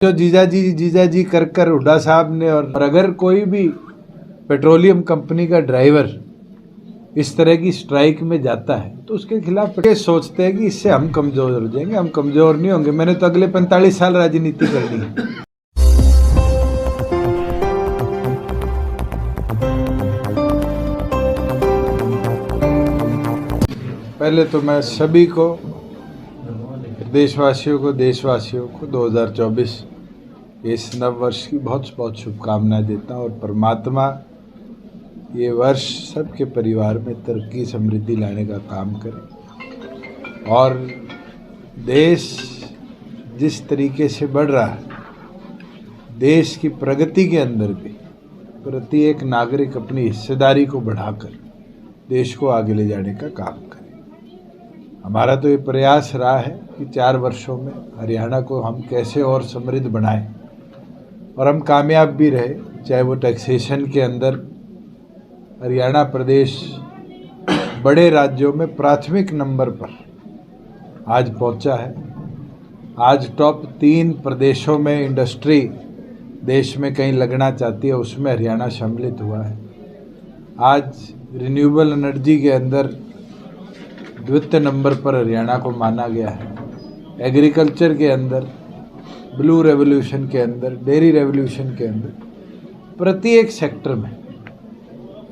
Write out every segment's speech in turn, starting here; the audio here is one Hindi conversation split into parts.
जो जीजा जी कर कर हुड्डा साहब ने, और अगर कोई भी पेट्रोलियम कंपनी का ड्राइवर इस तरह की स्ट्राइक में जाता है तो उसके खिलाफ सोचते हैं कि इससे हम कमजोर हो जाएंगे। हम कमजोर नहीं होंगे। मैंने तो अगले 45 साल राजनीति करनी है। पहले तो मैं सभी को, देशवासियों को 2024 इस नव वर्ष की बहुत बहुत शुभकामनाएं देता हूँ और परमात्मा ये वर्ष सबके परिवार में तरक्की समृद्धि लाने का काम करे और देश जिस तरीके से बढ़ रहा है, देश की प्रगति के अंदर भी प्रत्येक नागरिक अपनी हिस्सेदारी को बढ़ाकर देश को आगे ले जाने का काम करे। हमारा तो ये प्रयास रहा है कि 4 वर्षों में हरियाणा को हम कैसे और समृद्ध बनाएं, और हम कामयाब भी रहे। चाहे वो टैक्सेशन के अंदर हरियाणा प्रदेश बड़े राज्यों में प्राथमिक नंबर पर आज पहुंचा है। आज टॉप 3 प्रदेशों में इंडस्ट्री देश में कहीं लगना चाहती है, उसमें हरियाणा सम्मिलित हुआ है। आज रिन्यूएबल एनर्जी के अंदर द्वितीय नंबर पर हरियाणा को माना गया है। एग्रीकल्चर के अंदर, ब्लू रेवोल्यूशन के अंदर, डेयरी रेवोल्यूशन के अंदर, प्रत्येक सेक्टर में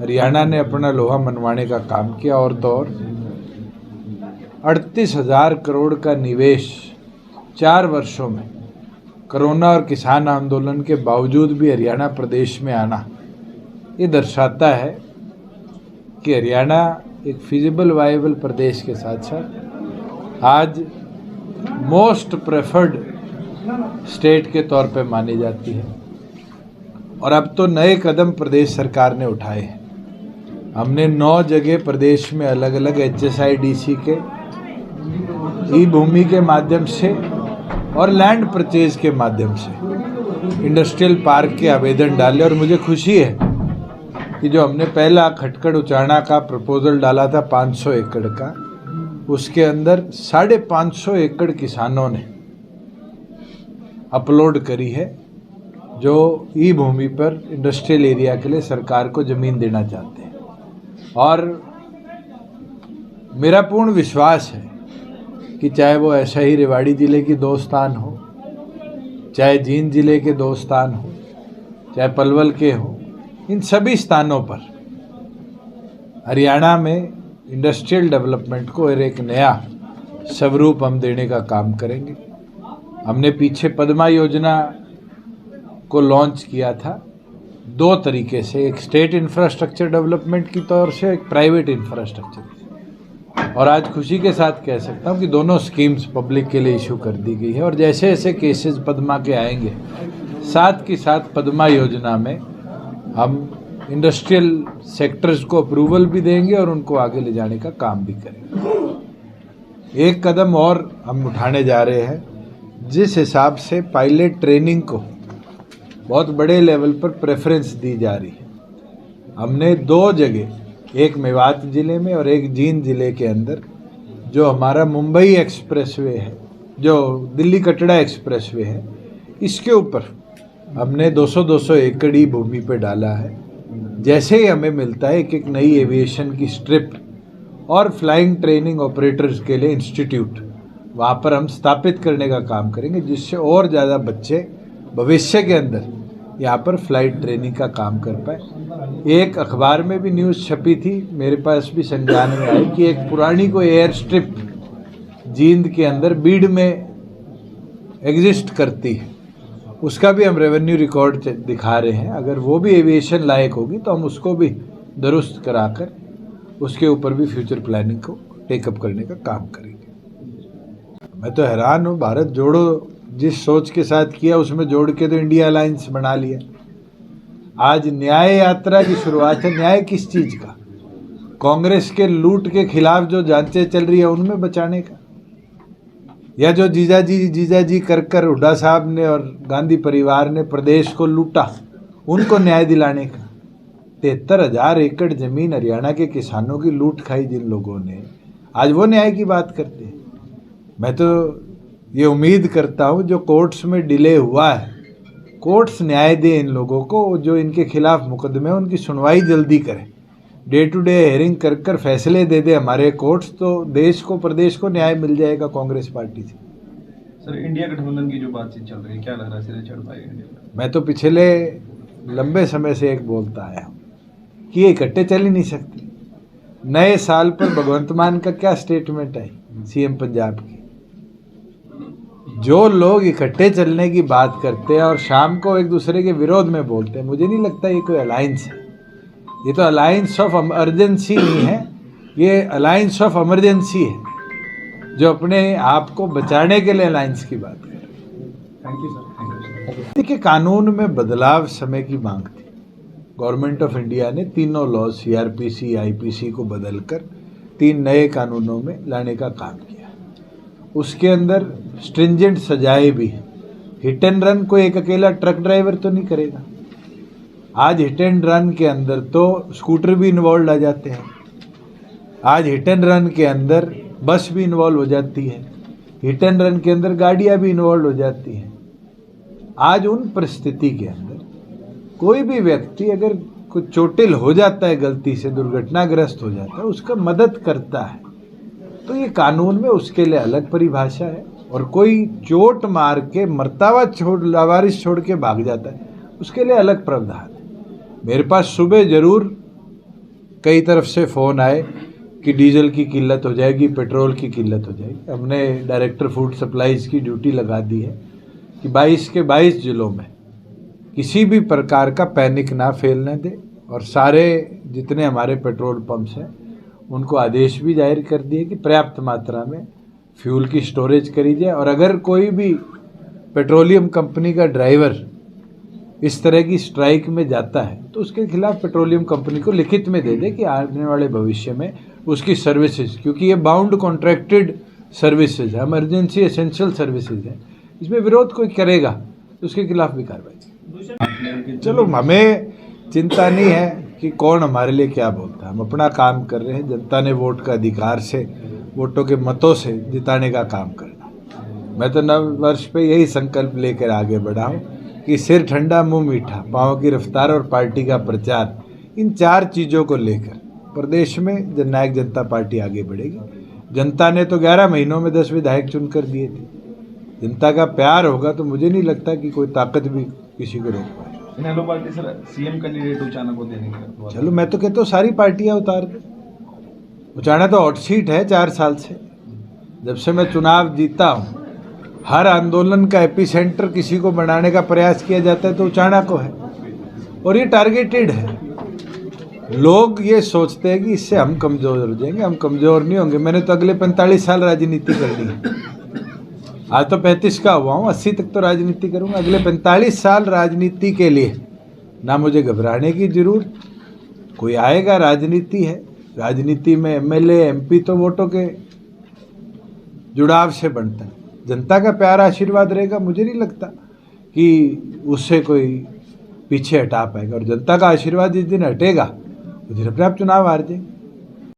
हरियाणा ने अपना लोहा मनवाने का काम किया। और तो और 38,000 करोड़ का निवेश 4 वर्षों में कोरोना और किसान आंदोलन के बावजूद भी हरियाणा प्रदेश में आना, ये दर्शाता है कि हरियाणा एक फिजिबल वायबल प्रदेश के साथ साथ आज मोस्ट प्रेफर्ड स्टेट के तौर पे मानी जाती है। और अब तो नए कदम प्रदेश सरकार ने उठाए हैं। हमने 9 जगह प्रदेश में अलग अलग HSIDC के ई भूमि के माध्यम से और लैंड परचेज के माध्यम से इंडस्ट्रियल पार्क के आवेदन डाले। और मुझे खुशी है कि जो हमने पहला खटकड़ उचाना का प्रपोजल डाला था 500 एकड़ का, उसके अंदर 550 एकड़ किसानों ने अपलोड करी है, जो ई भूमि पर इंडस्ट्रियल एरिया के लिए सरकार को ज़मीन देना चाहते हैं। और मेरा पूर्ण विश्वास है कि चाहे वो ऐसा ही रेवाड़ी ज़िले की 2 स्थान हो, चाहे जींद ज़िले के 2 स्थान हो, चाहे पलवल के हो, इन सभी स्थानों पर हरियाणा में इंडस्ट्रियल डेवलपमेंट को एक नया स्वरूप हम देने का काम करेंगे। हमने पीछे पद्मा योजना को लॉन्च किया था 2 तरीके से, एक स्टेट इंफ्रास्ट्रक्चर डेवलपमेंट की तौर से, एक प्राइवेट इंफ्रास्ट्रक्चर। और आज खुशी के साथ कह सकता हूँ कि दोनों स्कीम्स पब्लिक के लिए इशू कर दी गई है। और जैसे जैसे केसेस पद्मा के आएंगे, साथ के साथ पद्मा योजना में हम इंडस्ट्रियल सेक्टर्स को अप्रूवल भी देंगे और उनको आगे ले जाने का काम भी करेंगे। एक कदम और हम उठाने जा रहे हैं, जिस हिसाब से पायलट ट्रेनिंग को बहुत बड़े लेवल पर प्रेफरेंस दी जा रही है। हमने 2 जगह, एक मेवात ज़िले में और एक जींद ज़िले के अंदर, जो हमारा मुंबई एक्सप्रेसवे है, जो दिल्ली कटड़ा एक्सप्रेसवे है, इसके ऊपर हमने 200-200 एकड़ ही भूमि पे डाला है। जैसे ही हमें मिलता है एक नई एविएशन की स्ट्रिप और फ्लाइंग ट्रेनिंग ऑपरेटर्स के लिए इंस्टीट्यूट, वहाँ पर हम स्थापित करने का काम करेंगे, जिससे और ज़्यादा बच्चे भविष्य के अंदर यहाँ पर फ्लाइट ट्रेनिंग का काम कर पाए। एक अखबार में भी न्यूज़ छपी थी, मेरे पास भी संज्ञान में आई कि एक पुरानी कोई एयर स्ट्रिप जींद के अंदर बीड में एग्जिस्ट करती है, उसका भी हम रेवेन्यू रिकॉर्ड दिखा रहे हैं। अगर वो भी एविएशन लायक होगी तो हम उसको भी दुरुस्त कराकर उसके ऊपर भी फ्यूचर प्लानिंग को टेकअप करने का काम करेंगे। मैं तो हैरान हूँ, भारत जोड़ो जिस सोच के साथ किया, उसमें जोड़ के तो इंडिया अलायंस बना लिया। आज न्याय यात्रा की शुरुआत है। न्याय किस चीज़ का? कांग्रेस के लूट के खिलाफ जो जांचें चल रही है उनमें बचाने का, या जो जीजा जी कर कर हुड्डा साहब ने और गांधी परिवार ने प्रदेश को लूटा, उनको न्याय दिलाने का। 73,000 एकड़ ज़मीन हरियाणा के किसानों की लूट खाई जिन लोगों ने, आज वो न्याय की बात करते हैं। मैं तो ये उम्मीद करता हूँ जो कोर्ट्स में डिले हुआ है, कोर्ट्स न्याय दे इन लोगों को, जो इनके खिलाफ मुकदमे उनकी सुनवाई जल्दी करें, डे टू डे हेयरिंग कर कर फैसले दे दे हमारे कोर्ट्स, तो देश को प्रदेश को न्याय मिल जाएगा कांग्रेस पार्टी से। सर, इंडिया गठबंधन की जो बातचीत चल रही है, क्या लग रहा है सिरे चढ़ पाएगा इंडिया? मैं तो पिछले लंबे समय से एक बोलता आया हूँ कि ये इकट्ठे चल ही नहीं सकते। नए साल पर भगवंत मान का क्या स्टेटमेंट है सीएम पंजाब की? जो लोग इकट्ठे चलने की बात करते हैं और शाम को एक दूसरे के विरोध में बोलते हैं, मुझे नहीं लगता ये कोई अलायंस है। ये तो अलायंस ऑफ इमरजेंसी नहीं है, ये अलायंस ऑफ इमरजेंसी है, जो अपने आप को बचाने के लिए अलायंस की बात कर रहे हैं। Thank you sir. देखिए, कानून में बदलाव समय की मांग थी। गवर्नमेंट ऑफ इंडिया ने तीनों लॉ सीआरपीसी आईपीसी को बदलकर 3 नए कानूनों में लाने का काम किया। उसके अंदर स्ट्रिंजेंट सजाएं भी हैं। हिट एंड रन को एक अकेला ट्रक ड्राइवर तो नहीं करेगा। आज हिट एंड रन के अंदर तो स्कूटर भी इन्वॉल्व आ जाते हैं। आज हिट एंड रन के अंदर बस भी इन्वॉल्व हो जाती है। हिट एंड रन के अंदर गाड़ियां भी इन्वॉल्व हो जाती हैं। आज उन परिस्थिति के अंदर कोई भी व्यक्ति अगर कुछ चोटिल हो जाता है, गलती से दुर्घटनाग्रस्त हो जाता है, उसका मदद करता है, तो ये कानून में उसके लिए अलग परिभाषा है। और कोई चोट मार के मरतावा लावारिस छोड़ के भाग जाता है, उसके लिए अलग प्रावधान है। मेरे पास सुबह जरूर कई तरफ से फ़ोन आए कि डीजल की किल्लत हो जाएगी, पेट्रोल की किल्लत हो जाएगी। हमने डायरेक्टर फूड सप्लाईज की ड्यूटी लगा दी है कि 22 के 22 जिलों में किसी भी प्रकार का पैनिक ना फैलने दे, और सारे जितने हमारे पेट्रोल पंप्स हैं उनको आदेश भी जाहिर कर दिए कि पर्याप्त मात्रा में फ्यूल की स्टोरेज करी जाए। और अगर कोई भी पेट्रोलियम कंपनी का ड्राइवर इस तरह की स्ट्राइक में जाता है तो उसके खिलाफ पेट्रोलियम कंपनी को लिखित में दे दे कि आने वाले भविष्य में उसकी सर्विसेज, क्योंकि ये बाउंड कॉन्ट्रैक्टेड सर्विसेज है, इमरजेंसी एसेंशियल सर्विसेज है, इसमें विरोध कोई करेगा तो उसके खिलाफ भी कार्रवाई। चलो, हमें चिंता नहीं है कि कौन हमारे लिए क्या बोलता है। हम अपना काम कर रहे हैं। जनता ने वोट का अधिकार से, वोटों के मतों से जिताने का काम करना। मैं तो नव वर्ष पे यही संकल्प लेकर आगे बढ़ा हूँ कि सिर ठंडा मुंह मीठा, पाँव की रफ्तार और पार्टी का प्रचार, इन 4 चीज़ों को लेकर प्रदेश में जननायक जनता पार्टी आगे बढ़ेगी। जनता ने तो 11 महीनों में 10 विधायक चुनकर दिए थे। जनता का प्यार होगा तो मुझे नहीं लगता कि कोई ताकत भी किसी को रोक पाए। INLD party sir CM candidate Uchana को देने का, चलो, मैं तो कहता हूँ सारी पार्टियां उतार दें। उचाना तो हॉट सीट है 4 साल से। जब से मैं चुनाव जीता हूँ, हर आंदोलन का एपिसेंटर किसी को बनाने का प्रयास किया जाता है तो उचाना को है, और ये टारगेटेड है। लोग ये सोचते हैं कि इससे हम कमज़ोर हो जाएंगे। हम कमज़ोर नहीं होंगे। मैंने तो अगले 45 साल राजनीति करनी है। आज तो 35 का हुआ हूँ, 80 तक तो राजनीति करूँगा। अगले 45 साल राजनीति के लिए ना मुझे घबराने की जरूरत। कोई आएगा, राजनीति है। राजनीति में एमएलए एमपी तो वोटों के जुड़ाव से बनता है। जनता का प्यार आशीर्वाद रहेगा, मुझे नहीं लगता कि उससे कोई पीछे हटा पाएगा। और जनता का आशीर्वाद जिस दिन हटेगा उस दिन अपने आप चुनाव हार जाएंगे।